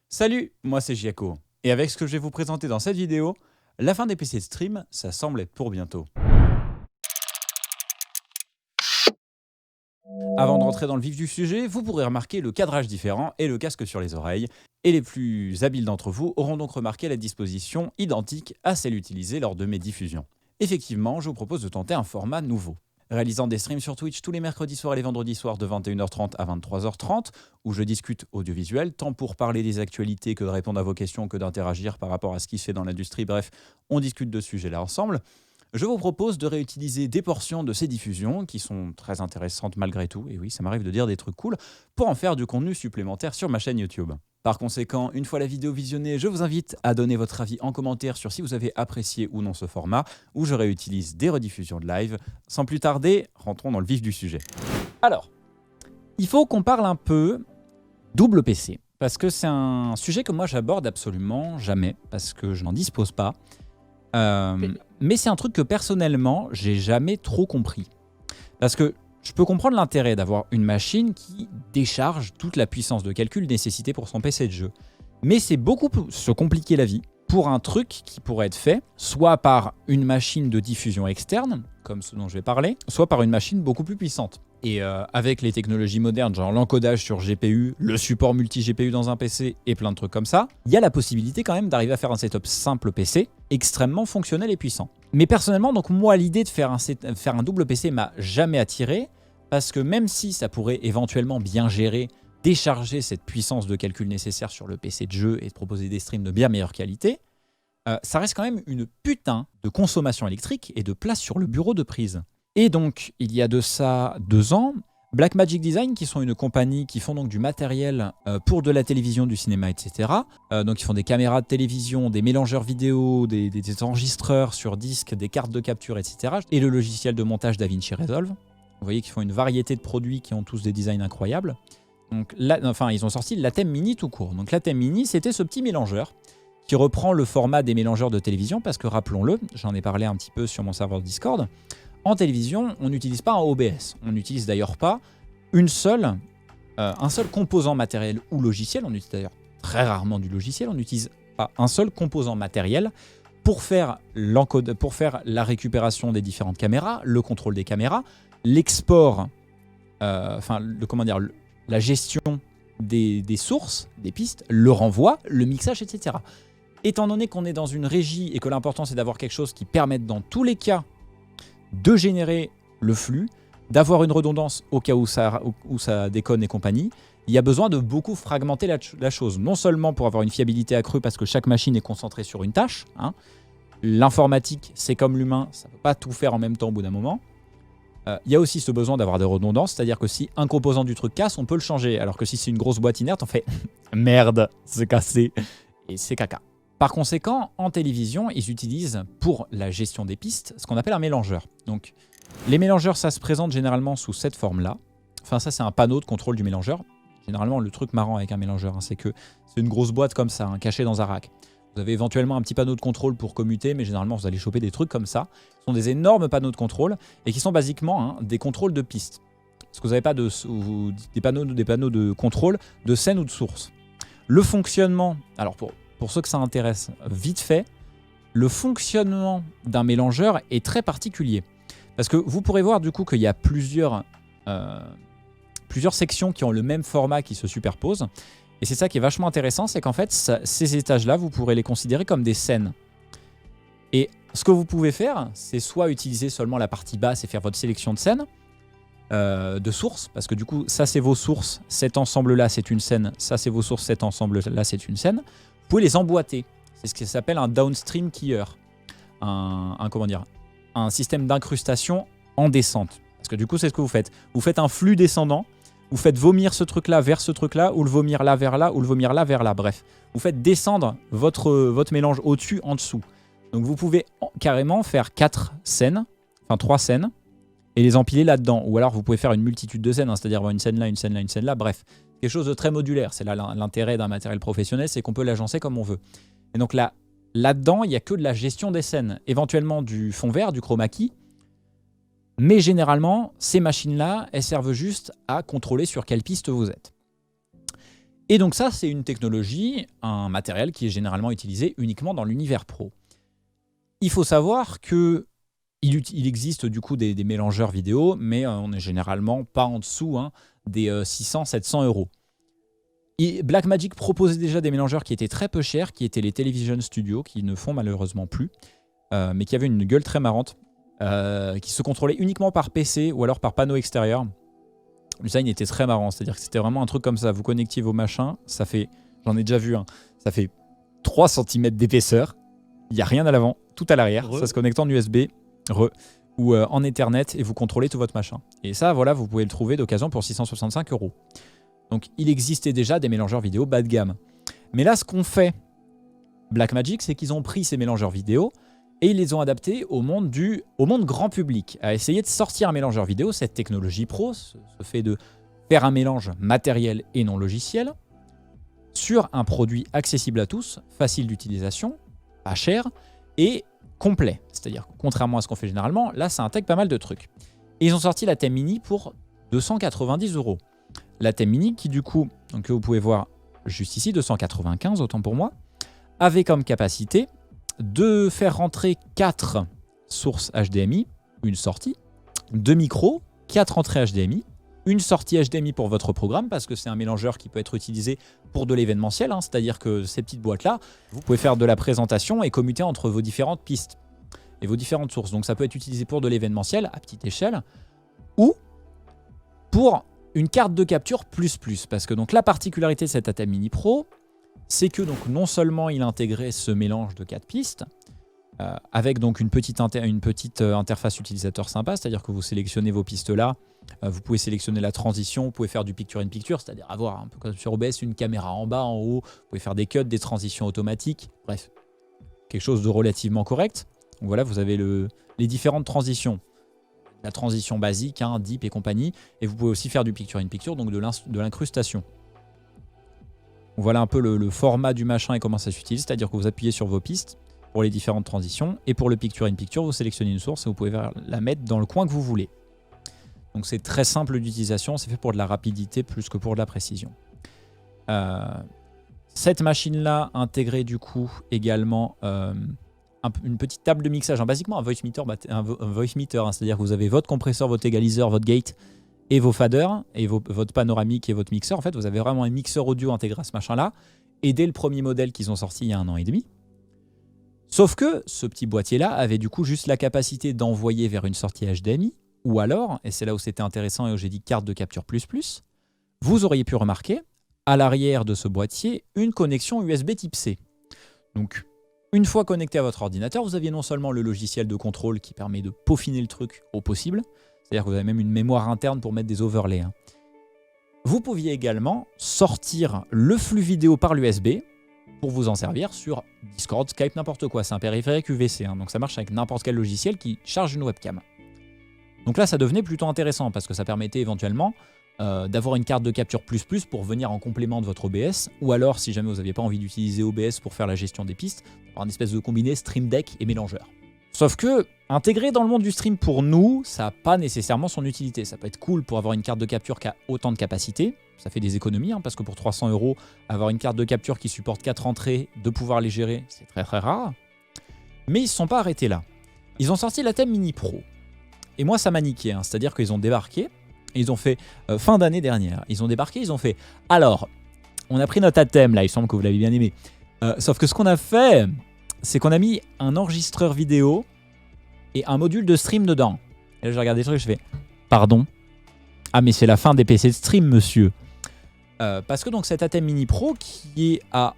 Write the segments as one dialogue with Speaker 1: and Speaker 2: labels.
Speaker 1: Salut, moi c'est Giaco, et avec ce que je vais vous présenter dans cette vidéo, la fin des PC de stream, ça semble être pour bientôt. Avant de rentrer dans le vif du sujet, vous pourrez remarquer le cadrage différent et le casque sur les oreilles, et les plus habiles d'entre vous auront donc remarqué la disposition identique à celle utilisée lors de mes diffusions. Effectivement, je vous propose de tenter un format nouveau. Réalisant des streams sur Twitch tous les mercredis soirs et les vendredis soirs de 21h30 à 23h30, où je discute audiovisuel, tant pour parler des actualités que de répondre à vos questions, que d'interagir par rapport à ce qui se fait dans l'industrie, bref, on discute de ce sujet-là ensemble. Je vous propose de réutiliser des portions de ces diffusions, qui sont très intéressantes malgré tout, et oui, ça m'arrive de dire des trucs cool, pour en faire du contenu supplémentaire sur ma chaîne YouTube. Par conséquent, une fois la vidéo visionnée, je vous invite à donner votre avis en commentaire sur si vous avez apprécié ou non ce format, où je réutilise des rediffusions de live. Sans plus tarder, rentrons dans le vif du sujet. Alors, il faut qu'on parle un peu double PC, parce que c'est un sujet que moi j'aborde absolument jamais, parce que je n'en dispose pas. Mais c'est un truc que personnellement, j'ai jamais trop compris. Parce que je peux comprendre l'intérêt d'avoir une machine qui décharge toute la puissance de calcul nécessitée pour son PC de jeu. Mais c'est beaucoup se compliquer la vie pour un truc qui pourrait être fait soit par une machine de diffusion externe, comme ce dont je vais parler, soit par une machine beaucoup plus puissante. Et avec les technologies modernes, genre l'encodage sur GPU, le support multi-GPU dans un PC et plein de trucs comme ça, il y a la possibilité quand même d'arriver à faire un setup simple PC, extrêmement fonctionnel et puissant. Mais personnellement, donc moi, l'idée de faire un double PC m'a jamais attiré, parce que même si ça pourrait éventuellement bien gérer, décharger cette puissance de calcul nécessaire sur le PC de jeu et de proposer des streams de bien meilleure qualité, ça reste quand même une putain de consommation électrique et de place sur le bureau de prise. Et donc, il y a de ça 2 ans, Blackmagic Design, qui sont une compagnie qui font donc du matériel pour de la télévision, du cinéma, etc. Donc ils font des caméras de télévision, des mélangeurs vidéo, des enregistreurs sur disque, des cartes de capture, etc. Et le logiciel de montage DaVinci Resolve. Vous voyez qu'ils font une variété de produits qui ont tous des designs incroyables. Donc là, enfin, ils ont sorti l'Atem Mini tout court. Donc l'Atem Mini, c'était ce petit mélangeur qui reprend le format des mélangeurs de télévision, parce que rappelons-le, j'en ai parlé un petit peu sur mon serveur Discord, en télévision, on n'utilise pas un OBS. On n'utilise d'ailleurs pas un seul composant matériel ou logiciel. On utilise d'ailleurs très rarement du logiciel. On n'utilise pas un seul composant matériel pour faire la récupération des différentes caméras, le contrôle des caméras, l'export, la gestion des sources, des pistes, le renvoi, le mixage, etc. Étant donné qu'on est dans une régie et que l'important c'est d'avoir quelque chose qui permette dans tous les cas de générer le flux, d'avoir une redondance au cas où ça déconne et compagnie, il y a besoin de beaucoup fragmenter la chose. Non seulement pour avoir une fiabilité accrue parce que chaque machine est concentrée sur une tâche. L'informatique, c'est comme l'humain, ça ne peut pas tout faire en même temps au bout d'un moment. Il y a aussi ce besoin d'avoir des redondances, c'est-à-dire que si un composant du truc casse, on peut le changer. Alors que si c'est une grosse boîte inerte, on fait merde, c'est cassé et c'est caca. Par conséquent, en télévision, ils utilisent pour la gestion des pistes ce qu'on appelle un mélangeur. Donc, les mélangeurs, ça se présente généralement sous cette forme-là. Enfin, ça, c'est un panneau de contrôle du mélangeur. Généralement, le truc marrant avec un mélangeur, c'est que c'est une grosse boîte comme ça, cachée dans un rack. Vous avez éventuellement un petit panneau de contrôle pour commuter, mais généralement, vous allez choper des trucs comme ça. Ce sont des énormes panneaux de contrôle et qui sont basiquement des contrôles de pistes. Parce que vous n'avez pas des panneaux de contrôle de scène ou de source. Le fonctionnement, alors pour ceux que ça intéresse, vite fait, le fonctionnement d'un mélangeur est très particulier. Parce que vous pourrez voir du coup qu'il y a plusieurs sections qui ont le même format qui se superposent. Et c'est ça qui est vachement intéressant, c'est qu'en fait, ces étages-là, vous pourrez les considérer comme des scènes. Et ce que vous pouvez faire, c'est soit utiliser seulement la partie basse et faire votre sélection de scènes, de sources, parce que du coup, ça c'est vos sources, cet ensemble-là c'est une scène, ça c'est vos sources, cet ensemble-là c'est une scène. Vous pouvez les emboîter. C'est ce qui s'appelle un downstream keyer. Un système d'incrustation en descente. Parce que du coup, c'est ce que vous faites. Vous faites un flux descendant. Vous faites vomir ce truc-là vers ce truc-là, ou le vomir là vers là, ou le vomir là vers là. Bref, vous faites descendre votre mélange au-dessus, en dessous. Donc vous pouvez carrément faire 4 scènes, enfin 3 scènes, et les empiler là-dedans. Ou alors vous pouvez faire une multitude de scènes, c'est-à-dire avoir une scène là, une scène là, une scène là. Bref, quelque chose de très modulaire. C'est là l'intérêt d'un matériel professionnel, c'est qu'on peut l'agencer comme on veut. Et donc là-dedans, il n'y a que de la gestion des scènes, éventuellement du fond vert, du chroma key. Mais généralement, ces machines-là, elles servent juste à contrôler sur quelle piste vous êtes. Et donc ça, c'est une technologie, un matériel qui est généralement utilisé uniquement dans l'univers pro. Il faut savoir que il existe du coup des mélangeurs vidéo, mais on n'est généralement pas en dessous des 600-700 euros. Et Blackmagic proposait déjà des mélangeurs qui étaient très peu chers, qui étaient les Television Studio, qui ne font malheureusement plus, mais qui avaient une gueule très marrante, qui se contrôlaient uniquement par PC ou alors par panneau extérieur. Le design était très marrant, c'est-à-dire que c'était vraiment un truc comme ça. Vous connectiez vos machins, ça fait, j'en ai déjà vu un, ça fait 3 cm d'épaisseur, il n'y a rien à l'avant, tout à l'arrière, ça se connecte en USB, ou en Ethernet, et vous contrôlez tout votre machin. Et ça, voilà, vous pouvez le trouver d'occasion pour 665 euros. Donc il existait déjà des mélangeurs vidéo bas de gamme. Mais là, ce qu'ont fait Blackmagic, c'est qu'ils ont pris ces mélangeurs vidéo et ils les ont adaptés au monde grand public, à essayer de sortir un mélangeur vidéo, cette technologie pro, ce fait de faire un mélange matériel et non logiciel, sur un produit accessible à tous, facile d'utilisation, pas cher et complet. C'est-à-dire, contrairement à ce qu'on fait généralement, là, ça intègre pas mal de trucs. Et ils ont sorti la Thème Mini pour 290 euros. La Thème Mini qui, du coup, donc, que vous pouvez voir juste ici, 295, autant pour moi, avait comme capacité de faire rentrer 4 sources HDMI, une sortie, 2 micros, 4 entrées HDMI, une sortie HDMI pour votre programme, parce que c'est un mélangeur qui peut être utilisé pour de l'événementiel, c'est-à-dire que ces petites boîtes-là, vous pouvez faire de la présentation et commuter entre vos différentes pistes et vos différentes sources. Donc ça peut être utilisé pour de l'événementiel à petite échelle, ou pour une carte de capture plus, parce que donc la particularité de cet ATEM Mini Pro, c'est que donc non seulement il intégrait ce mélange de 4 pistes, avec donc une petite interface utilisateur sympa, c'est-à-dire que vous sélectionnez vos pistes là, vous pouvez sélectionner la transition, vous pouvez faire du picture-in-picture, c'est-à-dire avoir un peu comme sur OBS une caméra en bas, en haut, vous pouvez faire des cuts, des transitions automatiques, bref, quelque chose de relativement correct. Donc voilà, vous avez les différentes transitions, la transition basique, deep et compagnie, et vous pouvez aussi faire du picture-in-picture, donc de l'incrustation. Voilà un peu le format du machin et comment ça s'utilise, c'est-à-dire que vous appuyez sur vos pistes pour les différentes transitions, et pour le picture-in-picture, vous sélectionnez une source et vous pouvez la mettre dans le coin que vous voulez. Donc c'est très simple d'utilisation, c'est fait pour de la rapidité plus que pour de la précision. Cette machine-là intégrait du coup également une petite table de mixage, basiquement un voice meter, c'est-à-dire que vous avez votre compresseur, votre égaliseur, votre gate et vos faders, et votre panoramique et votre mixeur. En fait, vous avez vraiment un mixeur audio intégré à ce machin-là, et dès le premier modèle qu'ils ont sorti il y a 1 an et demi. Sauf que ce petit boîtier-là avait du coup juste la capacité d'envoyer vers une sortie HDMI, ou alors, et c'est là où c'était intéressant et où j'ai dit carte de capture plus, vous auriez pu remarquer, à l'arrière de ce boîtier, une connexion USB type C. Donc, une fois connecté à votre ordinateur, vous aviez non seulement le logiciel de contrôle qui permet de peaufiner le truc au possible, c'est-à-dire que vous avez même une mémoire interne pour mettre des overlays. Vous pouviez également sortir le flux vidéo par l'USB pour vous en servir sur Discord, Skype, n'importe quoi. C'est un périphérique UVC, donc ça marche avec n'importe quel logiciel qui charge une webcam. Donc là, ça devenait plutôt intéressant parce que ça permettait éventuellement d'avoir une carte de capture plus pour venir en complément de votre OBS, ou alors, si jamais vous n'aviez pas envie d'utiliser OBS pour faire la gestion des pistes, avoir une espèce de combiné Stream Deck et mélangeur. Sauf que, intégrer dans le monde du stream pour nous, ça n'a pas nécessairement son utilité. Ça peut être cool pour avoir une carte de capture qui a autant de capacité, ça fait des économies, parce que pour 300 €, avoir une carte de capture qui supporte 4 entrées, de pouvoir les gérer, c'est très très rare. Mais ils ne se sont pas arrêtés là. Ils ont sorti la Thème Mini Pro. Et moi, ça m'a niqué, c'est-à-dire qu'ils ont débarqué, et ils ont fait, fin d'année dernière, ils ont débarqué, ils ont fait, alors, on a pris notre ATEM, là, il semble que vous l'avez bien aimé, sauf que ce qu'on a fait, c'est qu'on a mis un enregistreur vidéo et un module de stream dedans. Et là, je regarde des trucs et je fais, pardon? Ah, mais c'est la fin des PC de stream, monsieur. Parce que donc cette ATEM Mini Pro, qui est à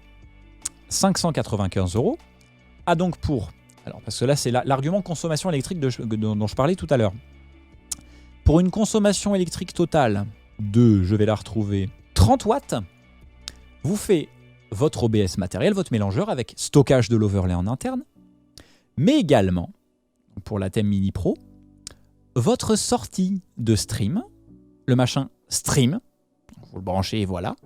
Speaker 1: 595 €, a donc pour... Alors, parce que là, c'est l'argument consommation électrique dont je parlais tout à l'heure. Pour une consommation électrique totale de, je vais la retrouver, 30 watts, vous faites votre OBS matériel, votre mélangeur avec stockage de l'overlay en interne, mais également, pour la Thème Mini Pro, votre sortie de stream, le machin stream, vous le branchez et voilà,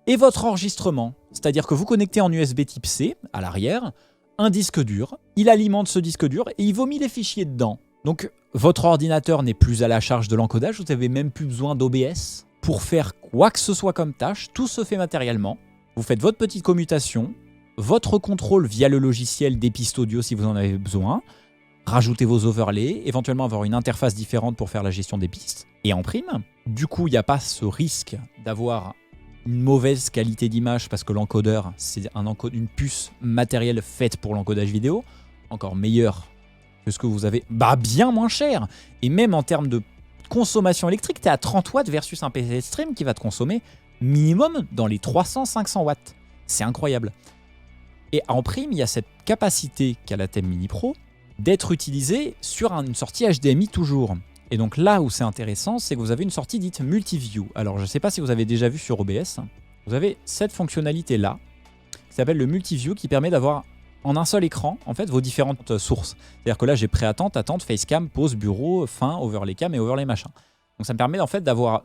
Speaker 1: et votre enregistrement, c'est-à-dire que vous connectez en USB type C à l'arrière, un disque dur, il alimente ce disque dur et il vomit les fichiers dedans. Donc votre ordinateur n'est plus à la charge de l'encodage, vous n'avez même plus besoin d'OBS pour faire quoi que ce soit comme tâche, tout se fait matériellement. Vous faites votre petite commutation, votre contrôle via le logiciel des pistes audio si vous en avez besoin, rajoutez vos overlays, éventuellement avoir une interface différente pour faire la gestion des pistes. Et en prime, du coup, il n'y a pas ce risque d'avoir une mauvaise qualité d'image parce que l'encodeur, c'est une puce matérielle faite pour l'encodage vidéo, encore meilleure que ce que vous avez, bien moins cher. Et même en termes de consommation électrique, tu es à 30 watts versus un PC Stream qui va te consommer minimum dans les 300-500 watts. C'est incroyable. Et en prime, il y a cette capacité qu'a la Thème Mini Pro d'être utilisée sur une sortie HDMI toujours. Et donc là où c'est intéressant, c'est que vous avez une sortie dite multi-view. Alors je ne sais pas si vous avez déjà vu sur OBS, vous avez cette fonctionnalité-là, qui s'appelle le multi-view, qui permet d'avoir en un seul écran, en fait, vos différentes sources. C'est-à-dire que là, j'ai pré-attente, attente, facecam, pause, bureau, fin, overlay cam et overlay machin. Donc ça me permet en fait d'avoir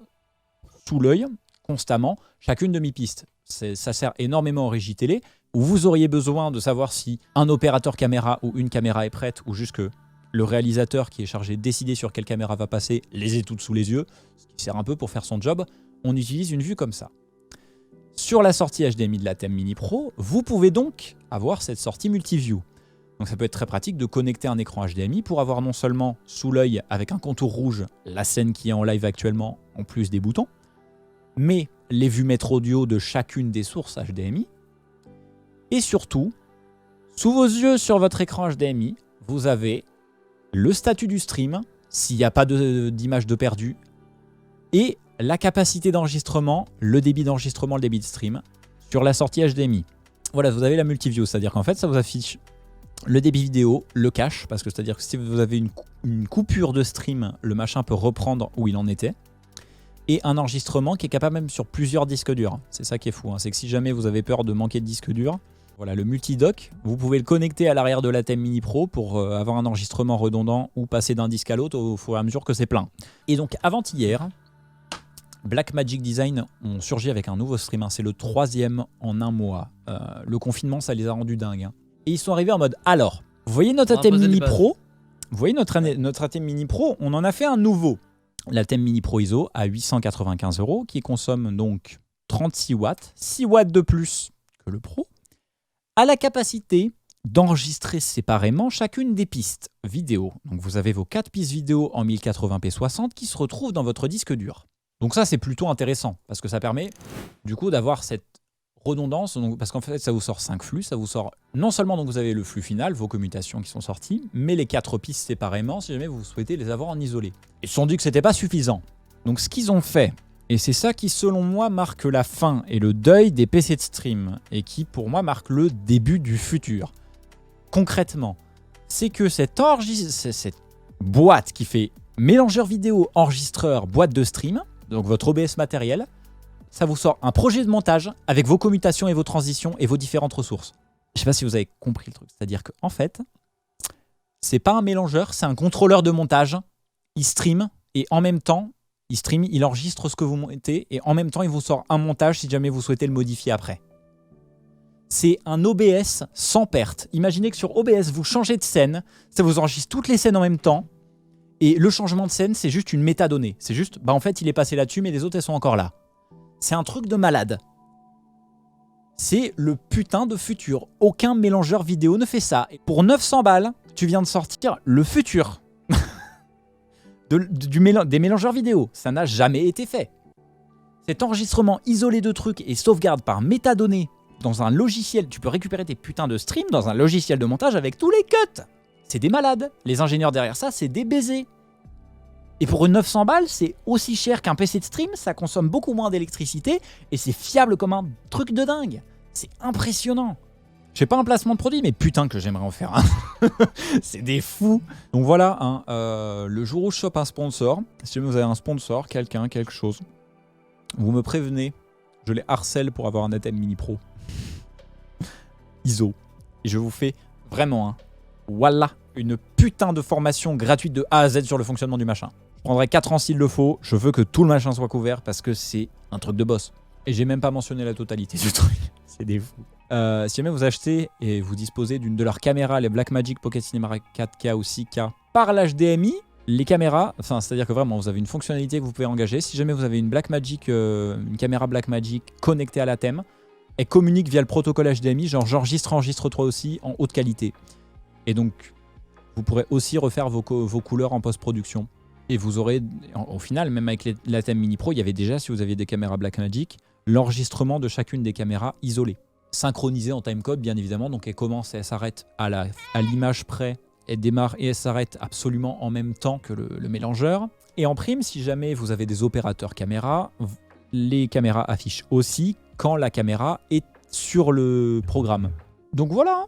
Speaker 1: sous l'œil, constamment, chacune de mes pistes. Ça sert énormément en régie télé, où vous auriez besoin de savoir si un opérateur caméra ou une caméra est prête, ou juste que le réalisateur qui est chargé de décider sur quelle caméra va passer les ait toutes sous les yeux, ce qui sert un peu pour faire son job. On utilise une vue comme ça. Sur la sortie HDMI de la Thème Mini Pro, vous pouvez donc avoir cette sortie multi-view. Donc ça peut être très pratique de connecter un écran HDMI pour avoir non seulement sous l'œil avec un contour rouge la scène qui est en live actuellement, en plus des boutons, mais les vues maîtres audio de chacune des sources HDMI. Et surtout, sous vos yeux sur votre écran HDMI, vous avez le statut du stream, s'il n'y a pas d'image de perdu, et la capacité d'enregistrement, le débit d'enregistrement, le débit de stream, sur la sortie HDMI. Voilà, vous avez la multi-view, c'est-à-dire qu'en fait, ça vous affiche le débit vidéo, le cache, parce que c'est-à-dire que si vous avez une coupure de stream, le machin peut reprendre où il en était, et un enregistrement qui est capable même sur plusieurs disques durs. C'est ça qui est fou, hein. C'est que si jamais vous avez peur de manquer de disque dur, voilà, le multi-dock, vous pouvez le connecter à l'arrière de la Thème Mini Pro pour avoir un enregistrement redondant ou passer d'un disque à l'autre au fur et à mesure que c'est plein. Et donc, avant-hier, Blackmagic Design ont surgi avec un nouveau stream, hein. C'est le 3e en un mois. Le confinement, ça les a rendus dingues, hein. Et ils sont arrivés en mode, alors, vous voyez notre Thème Mini Pro ? Vous voyez notre Thème Mini Pro ? On en a fait un nouveau. La Thème Mini Pro ISO à 895 €, qui consomme donc 36 watts, 6 watts de plus que le Pro, a la capacité d'enregistrer séparément chacune des pistes vidéo. Donc vous avez vos 4 pistes vidéo en 1080p 60 qui se retrouvent dans votre disque dur. Donc ça, c'est plutôt intéressant, parce que ça permet du coup d'avoir cette redondance, donc, parce qu'en fait, ça vous sort 5 flux, ça vous sort non seulement donc vous avez le flux final, vos commutations qui sont sorties, mais les 4 pistes séparément si jamais vous souhaitez les avoir en isolé. Ils se sont dit que c'était pas suffisant. Donc ce qu'ils ont fait, et c'est ça qui selon moi marque la fin et le deuil des PC de stream, et qui pour moi marque le début du futur. Concrètement, c'est que cette boîte qui fait mélangeur vidéo, enregistreur, boîte de stream, donc votre OBS matériel, ça vous sort un projet de montage avec vos commutations et vos transitions et vos différentes ressources. Je ne sais pas si vous avez compris le truc. C'est-à-dire qu'en fait, c'est pas un mélangeur, c'est un contrôleur de montage. Il stream et en même temps, il enregistre ce que vous montez et en même temps, il vous sort un montage si jamais vous souhaitez le modifier après. C'est un OBS sans perte. Imaginez que sur OBS, vous changez de scène, ça vous enregistre toutes les scènes en même temps et le changement de scène, c'est juste une métadonnée. C'est juste, en fait, il est passé là-dessus, mais les autres, elles sont encore là. C'est un truc de malade. C'est le putain de futur. Aucun mélangeur vidéo ne fait ça. Et pour 900 balles, tu viens de sortir le futur des mélangeurs vidéo. Ça n'a jamais été fait. Cet enregistrement isolé de trucs et sauvegarde par métadonnées dans un logiciel. Tu peux récupérer tes putains de streams dans un logiciel de montage avec tous les cuts. C'est des malades. Les ingénieurs derrière ça, c'est des baisers. Et pour une 900 balles, c'est aussi cher qu'un PC de stream, ça consomme beaucoup moins d'électricité et c'est fiable comme un truc de dingue. C'est impressionnant. Je fais pas un placement de produit, mais putain que j'aimerais en faire un. C'est des fous. Donc voilà, hein, le jour où je chope un sponsor, si jamais vous avez un sponsor, quelqu'un, quelque chose, vous me prévenez, je les harcèle pour avoir un Thème Mini Pro ISO. Et je vous fais vraiment, hein, voilà, une putain de formation gratuite de A à Z sur le fonctionnement du machin. Je prendrai 4 ans s'il le faut, je veux que tout le machin soit couvert parce que c'est un truc de boss. Et j'ai même pas mentionné la totalité du truc, c'est des fous. Si jamais vous achetez et vous disposez d'une de leurs caméras, les Blackmagic Pocket Cinema 4K ou 6K, par l'HDMI, Les caméras, enfin, c'est-à-dire que vraiment, vous avez une fonctionnalité que vous pouvez engager. Si jamais vous avez une Blackmagic, une caméra Blackmagic connectée à la thème, elle communique via le protocole HDMI, genre j'enregistre, enregistre-toi aussi en haute qualité. Et donc, vous pourrez aussi refaire vos couleurs en post-production. Et vous aurez, au final, même avec la thème Mini Pro, il y avait déjà, si vous aviez des caméras Blackmagic, l'enregistrement de chacune des caméras isolées. Synchronisée en timecode, bien évidemment, donc elle commence et elle s'arrête à l'image près. Elle démarre et elle s'arrête absolument en même temps que le mélangeur. Et en prime, si jamais vous avez des opérateurs caméra, les caméras affichent aussi quand la caméra est sur le programme. Donc voilà.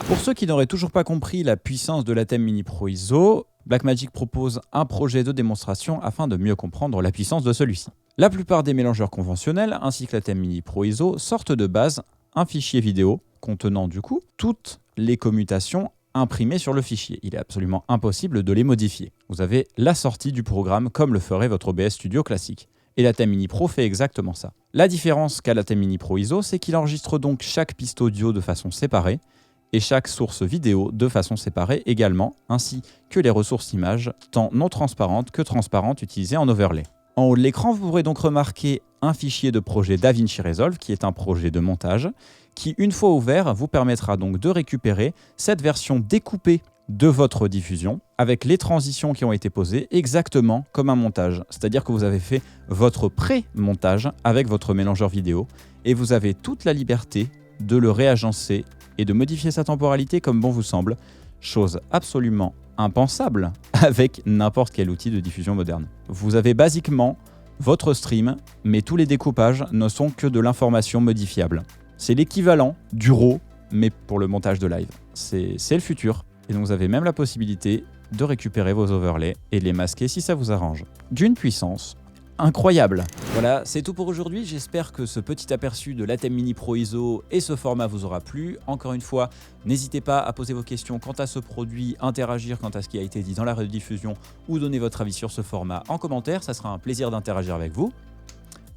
Speaker 1: Pour ceux qui n'auraient toujours pas compris la puissance de la thème Mini Pro ISO, Blackmagic propose un projet de démonstration afin de mieux comprendre la puissance de celui-ci. La plupart des mélangeurs conventionnels ainsi que la thème Mini Pro ISO sortent de base un fichier vidéo contenant du coup toutes les commutations imprimées sur le fichier. Il est absolument impossible de les modifier. Vous avez la sortie du programme comme le ferait votre OBS Studio classique. Et la thème Mini Pro fait exactement ça. La différence qu'a la thème Mini Pro ISO, c'est qu'il enregistre donc chaque piste audio de façon séparée et chaque source vidéo de façon séparée également, ainsi que les ressources images, tant non transparentes que transparentes utilisées en overlay. En haut de l'écran, vous pourrez donc remarquer un fichier de projet DaVinci Resolve, qui est un projet de montage, qui, une fois ouvert, vous permettra donc de récupérer cette version découpée de votre diffusion, avec les transitions qui ont été posées exactement comme un montage. C'est-à-dire que vous avez fait votre pré-montage avec votre mélangeur vidéo, et vous avez toute la liberté de le réagencer et de modifier sa temporalité comme bon vous semble, chose absolument impensable avec n'importe quel outil de diffusion moderne. Vous avez basiquement votre stream, mais tous les découpages ne sont que de l'information modifiable. C'est l'équivalent du RAW, mais pour le montage de live. C'est le futur, et donc vous avez même la possibilité de récupérer vos overlays et de les masquer si ça vous arrange. D'une puissance incroyable. Voilà, c'est tout pour aujourd'hui. J'espère que ce petit aperçu de la thème Mini Pro ISO et ce format vous aura plu. Encore une fois, n'hésitez pas à poser vos questions quant à ce produit, interagir quant à ce qui a été dit dans la rediffusion ou donner votre avis sur ce format en commentaire. Ça sera un plaisir d'interagir avec vous.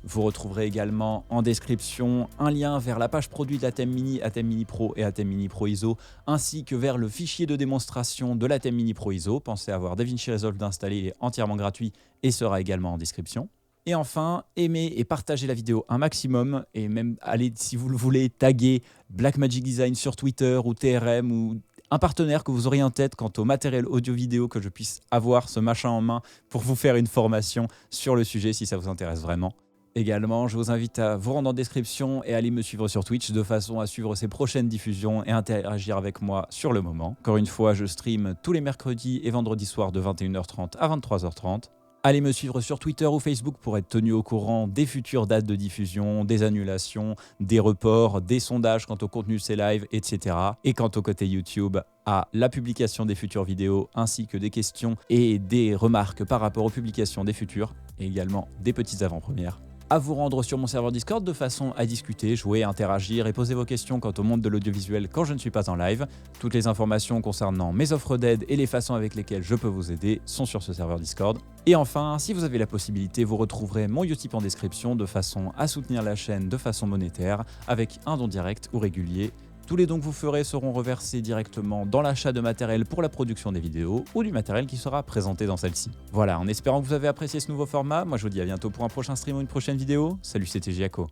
Speaker 1: Vous retrouverez également en description un lien vers la page produit de la thème Mini, à thème Mini Pro et à thème Mini Pro ISO, ainsi que vers le fichier de démonstration de la thème Mini Pro ISO. Pensez à avoir DaVinci Resolve d'installer, il est entièrement gratuit et sera également en description. Et enfin, aimez et partagez la vidéo un maximum, et même allez, si vous le voulez, taguer Blackmagic Design sur Twitter ou TRM ou un partenaire que vous auriez en tête quant au matériel audio-vidéo, que je puisse avoir ce machin en main pour vous faire une formation sur le sujet si ça vous intéresse vraiment. Également, je vous invite à vous rendre en description et à aller me suivre sur Twitch de façon à suivre ces prochaines diffusions et interagir avec moi sur le moment. Encore une fois, je stream tous les mercredis et vendredis soirs de 21h30 à 23h30. Allez me suivre sur Twitter ou Facebook pour être tenu au courant des futures dates de diffusion, des annulations, des reports, des sondages quant au contenu de ces lives, etc. Et quant au côté YouTube, à la publication des futures vidéos, ainsi que des questions et des remarques par rapport aux publications des futures, et également des petites avant-premières. À vous rendre sur mon serveur Discord de façon à discuter, jouer, interagir et poser vos questions quant au monde de l'audiovisuel quand je ne suis pas en live. Toutes les informations concernant mes offres d'aide et les façons avec lesquelles je peux vous aider sont sur ce serveur Discord. Et enfin, si vous avez la possibilité, vous retrouverez mon Utip en description de façon à soutenir la chaîne de façon monétaire avec un don direct ou régulier. Tous les dons que vous ferez seront reversés directement dans l'achat de matériel pour la production des vidéos ou du matériel qui sera présenté dans celle-ci. Voilà, en espérant que vous avez apprécié ce nouveau format, moi je vous dis à bientôt pour un prochain stream ou une prochaine vidéo. Salut, c'était Giaco.